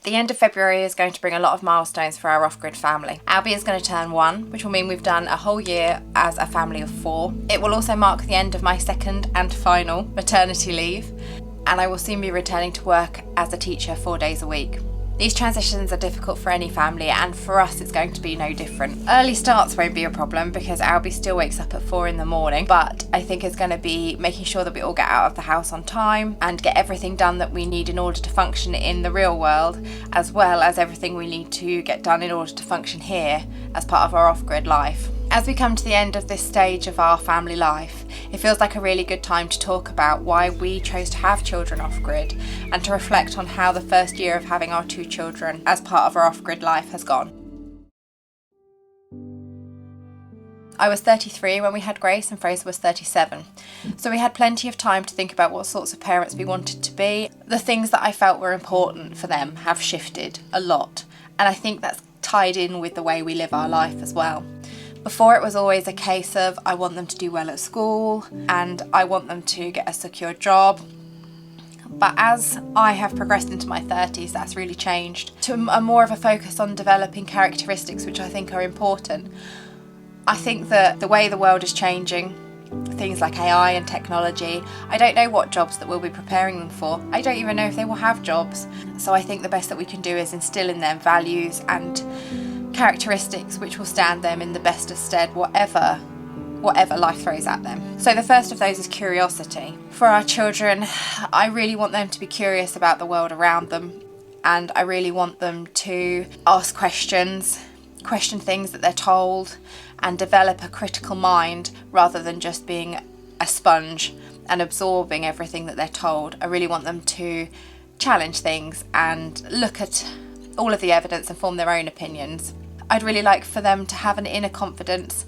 The end of February is going to bring a lot of milestones for our off-grid family. Albie is going to turn 1, which will mean we've done a whole year as a family of 4. It will also mark the end of my second and final maternity leave, and I will soon be returning to work as a teacher 4 days a week. These transitions are difficult for any family, and for us it's going to be no different. Early starts won't be a problem because Albie still wakes up at 4 in the morning, but I think it's going to be making sure that we all get out of the house on time and get everything done that we need in order to function in the real world, as well as everything we need to get done in order to function here as part of our off-grid life. As we come to the end of this stage of our family life, it feels like a really good time to talk about why we chose to have children off-grid and to reflect on how the first year of having our 2 children as part of our off-grid life has gone. I was 33 when we had Grace and Fraser was 37, so we had plenty of time to think about what sorts of parents we wanted to be. The things that I felt were important for them have shifted a lot, and I think that's tied in with the way we live our life as well. Before, it was always a case of I want them to do well at school and I want them to get a secure job. But as I have progressed into my 30s, that's really changed to a more of a focus on developing characteristics which I think are important. I think that the way the world is changing, things like AI and technology, I don't know what jobs that we'll be preparing them for. I don't even know if they will have jobs. So I think the best that we can do is instill in them values and characteristics which will stand them in the best of stead whatever life throws at them. So the first of those is curiosity. For our children, I really want them to be curious about the world around them, and I really want them to ask questions, question things that they're told, and develop a critical mind rather than just being a sponge and absorbing everything that they're told. I really want them to challenge things and look at all of the evidence and form their own opinions. I'd really like for them to have an inner confidence,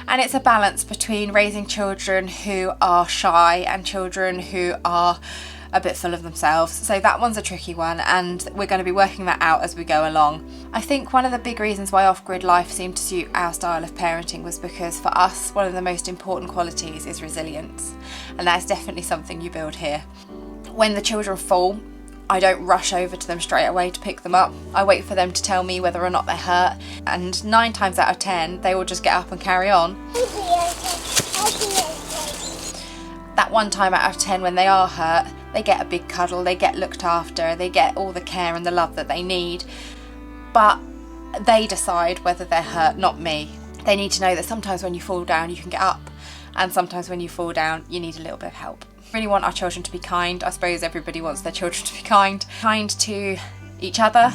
and it's a balance between raising children who are shy and children who are a bit full of themselves. So that one's a tricky one, and we're going to be working that out as we go along. I think one of the big reasons why off-grid life seemed to suit our style of parenting was because for us one of the most important qualities is resilience, and that's definitely something you build here. When the children fall, I don't rush over to them straight away to pick them up. I wait for them to tell me whether or not they're hurt, and 9 times out of 10 they will just get up and carry on. That 1 time out of 10 when they are hurt, they get a big cuddle, they get looked after, they get all the care and the love that they need, but they decide whether they're hurt, not me. They need to know that sometimes when you fall down you can get up, and sometimes when you fall down you need a little bit of help. Really want our children to be kind. I suppose everybody wants their children to be kind to each other,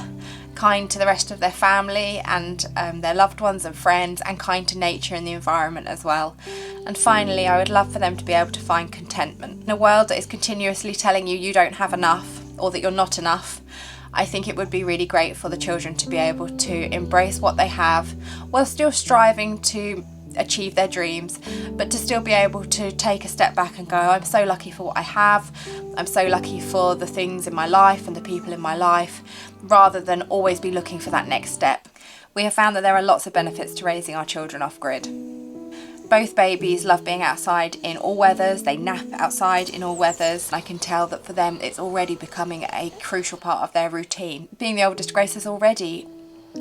kind to the rest of their family and their loved ones and friends, and kind to nature and the environment as well. And finally, I would love for them to be able to find contentment. In a world that is continuously telling you you don't have enough or that you're not enough, I think it would be really great for the children to be able to embrace what they have while still striving to achieve their dreams, but to still be able to take a step back and go, I'm so lucky for what I have, I'm so lucky for the things in my life and the people in my life, rather than always be looking for that next step. We have found that there are lots of benefits to raising our children off-grid. Both babies love being outside in all weathers, they nap outside in all weathers. I can tell that for them it's already becoming a crucial part of their routine. Being the oldest, Grace has already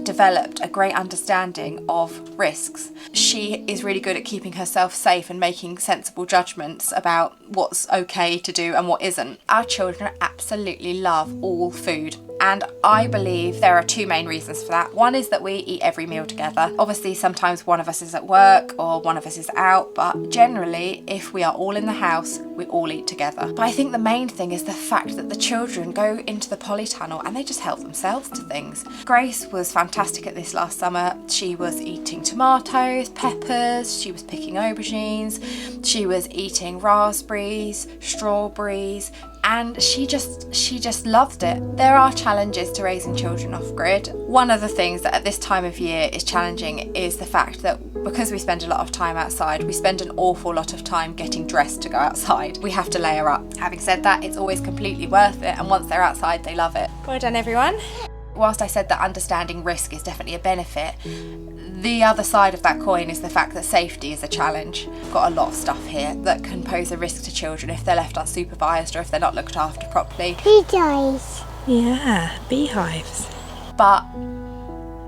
developed a great understanding of risks. She is really good at keeping herself safe and making sensible judgments about what's okay to do and what isn't. Our children absolutely love all food, and I believe there are 2 main reasons for that. One is that we eat every meal together. Obviously sometimes one of us is at work or one of us is out, but generally if we are all in the house we all eat together. But I think the main thing is the fact that the children go into the polytunnel and they just help themselves to things. Grace was fantastic at this last summer. She was eating tomatoes, peppers, she was picking aubergines, she was eating raspberries, strawberries, and she just loved it. There are challenges to raising children off-grid. One of the things that at this time of year is challenging is the fact that because we spend a lot of time outside, we spend an awful lot of time getting dressed to go outside. We have to layer up. Having said that, it's always completely worth it, and once they're outside they love it. Well done everyone. Whilst I said that understanding risk is definitely a benefit, the other side of that coin is the fact that safety is a challenge. We've got a lot of stuff here that can pose a risk to children if they're left unsupervised or if they're not looked after properly. Hey guys. Yeah, beehives. But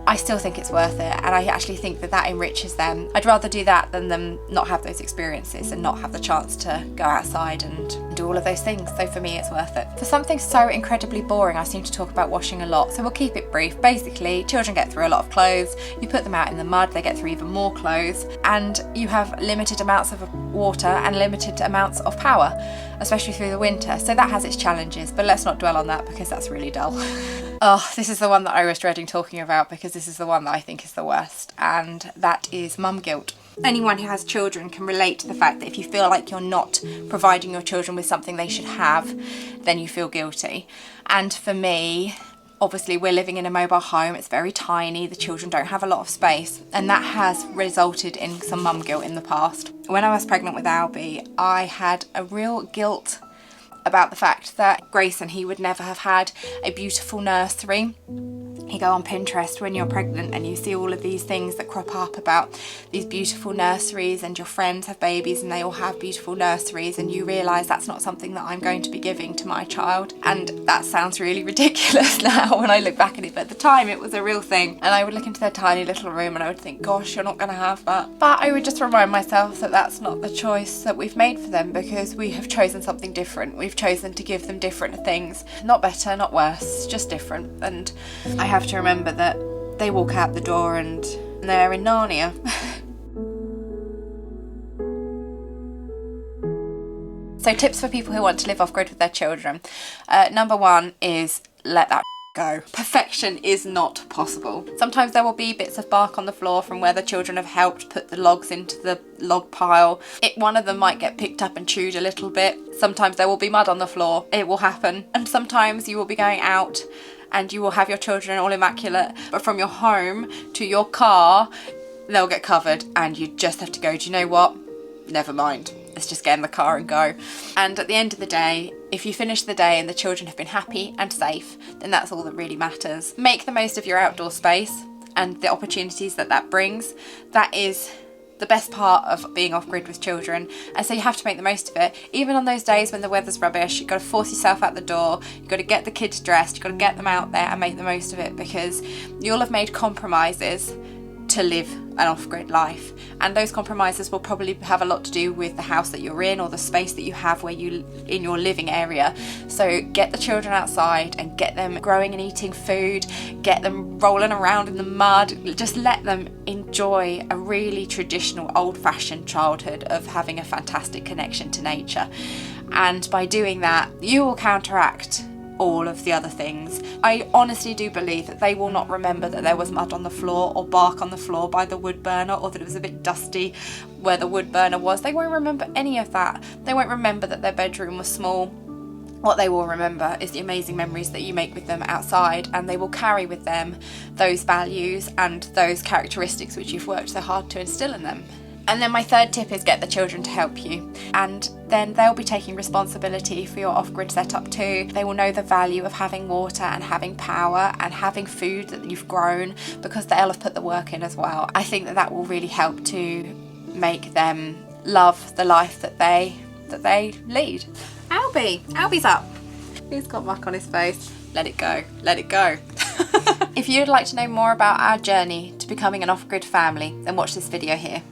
I still think it's worth it, and I actually think that that enriches them. I'd rather do that than them not have those experiences and not have the chance to go outside and do all of those things. So for me, it's worth it. For something so incredibly boring, I seem to talk about washing a lot, so we'll keep it brief. Basically, children get through a lot of clothes, you put them out in the mud, they get through even more clothes, and you have limited amounts of water and limited amounts of power, especially through the winter. So that has its challenges, but let's not dwell on that because that's really dull. Oh, this is the one that I was dreading talking about because this is the one that I think is the worst, and that is mum guilt. Anyone who has children can relate to the fact that if you feel like you're not providing your children with something they should have, then you feel guilty. And for me, obviously we're living in a mobile home, it's very tiny, the children don't have a lot of space, and that has resulted in some mum guilt in the past. When I was pregnant with Albie, I had a real guilt about the fact that Grace and he would never have had a beautiful nursery. You go on Pinterest when you're pregnant and you see all of these things that crop up about these beautiful nurseries, and your friends have babies and they all have beautiful nurseries, and you realise that's not something that I'm going to be giving to my child. And that sounds really ridiculous now when I look back at it, but at the time it was a real thing. And I would look into their tiny little room and I would think, gosh, you're not going to have that. But I would just remind myself that that's not the choice that we've made for them, because we have chosen something different. We've chosen to give them different things. Not better, not worse, just different. And I have to remember that they walk out the door and they're in Narnia. So tips for people who want to live off-grid with their children. Number one is let that go. Perfection is not possible. Sometimes there will be bits of bark on the floor from where the children have helped put the logs into the log pile. One of them might get picked up and chewed a little bit. Sometimes there will be mud on the floor. It will happen. And sometimes you will be going out and you will have your children all immaculate, but from your home to your car, they'll get covered and you just have to go, do you know what? Never mind. Let's just get in the car and go. And at the end of the day, if you finish the day and the children have been happy and safe, then that's all that really matters. Make the most of your outdoor space and the opportunities that that brings. That is the best part of being off-grid with children, and so you have to make the most of it. Even on those days when the weather's rubbish, you've got to force yourself out the door, you've got to get the kids dressed, you've got to get them out there and make the most of it, because you'll have made compromises to live an off-grid life, and those compromises will probably have a lot to do with the house that you're in or the space that you have where you in your living area. So get the children outside and get them growing and eating food, get them rolling around in the mud, just let them enjoy a really traditional old-fashioned childhood of having a fantastic connection to nature. And by doing that, you will counteract all of the other things. I honestly do believe that they will not remember that there was mud on the floor or bark on the floor by the wood burner, or that it was a bit dusty where the wood burner was. They won't remember any of that. They won't remember that their bedroom was small. What they will remember is the amazing memories that you make with them outside, and they will carry with them those values and those characteristics which you've worked so hard to instill in them. And then my third tip is get the children to help you, and then they'll be taking responsibility for your off-grid setup too. They will know the value of having water and having power and having food that you've grown, because they'll have put the work in as well. I think that that will really help to make them love the life that they lead. Albie's up. He's got muck on his face. Let it go, let it go. If you'd like to know more about our journey to becoming an off-grid family, then watch this video here.